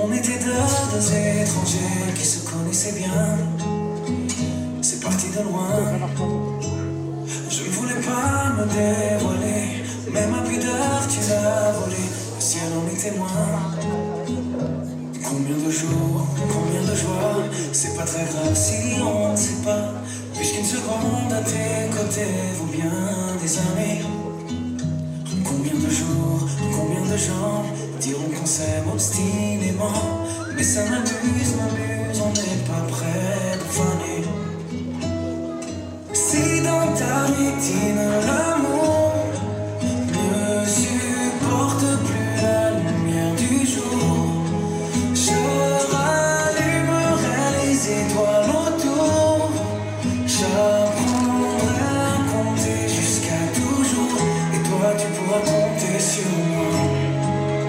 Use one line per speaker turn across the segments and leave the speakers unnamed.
On était deux étrangers qui se connaissaient bien. C'est parti de loin. Je ne voulais pas me dévoiler, mais ma pudeur tu l'as volée. Le ciel en est témoin. Combien de jours, combien de joie. C'est pas très grave si on ne sait pas, puisqu'une seconde à tes côtés vaut bien des années. Combien de jours, combien de gens diront qu'on s'aime obstinément. Mais ça m'amuse, on n'est pas prêt pour faner. Si dans ta rétine l'amour ne supporte plus la lumière du jour, je rallumerai les étoiles autour. J'apprendrai à compter jusqu'à toujours, et toi tu pourras compter sur moi.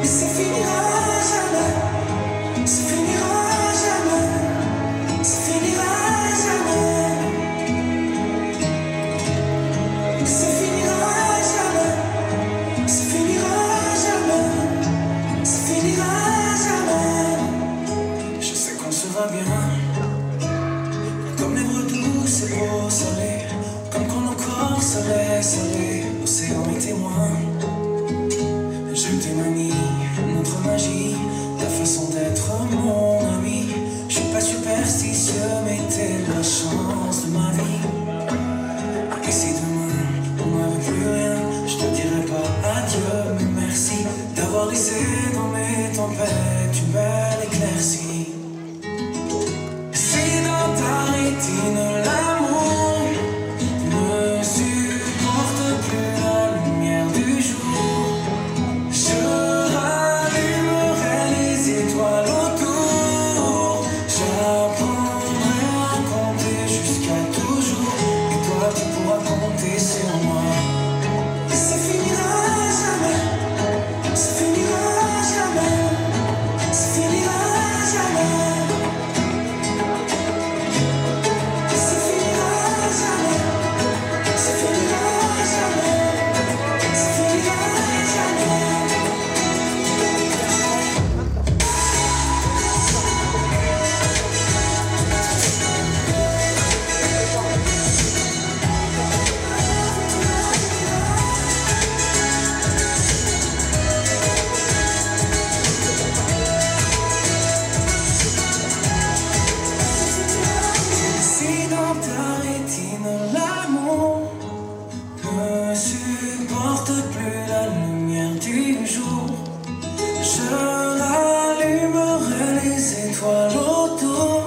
Et ça finira jamais, ça finira jamais, ça finira jamais. Ça finira jamais, ça finira jamais, ça finira jamais. Je sais qu'on sera bien, comme lèvres douces et eau salée, comme quand nos corps seraient salés, l'océan est témoin. J'aime tes manies, notre magie, ta façon d'être mon ami. Je suis pas superstitieux, mais t'es la chance de ma vie. Et si demain on n'avait plus rien, je te dirais pas adieu, mais merci d'avoir laissé dans mes tempêtes une belle éclaircie. Si dans ta rétine l'amour ne supporte plus la lumière du jour, je rallumerai les étoiles autour. J'apprendrai à compter jusqu'à toujours, et toi tu pourras compter sur moi. Et ça finira jamais, ça finira jamais, ça finira jamais. Et ça finira jamais, ça finira jamais, ça finira jamais. Si dans ta rétine l'amour ne supporte plus la lumière du jour, je rallumerai les étoiles autour.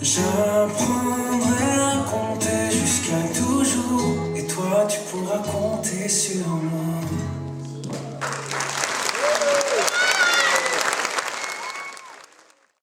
J'apprendrai à compter jusqu'à toujours, et toi tu pourras compter sur moi.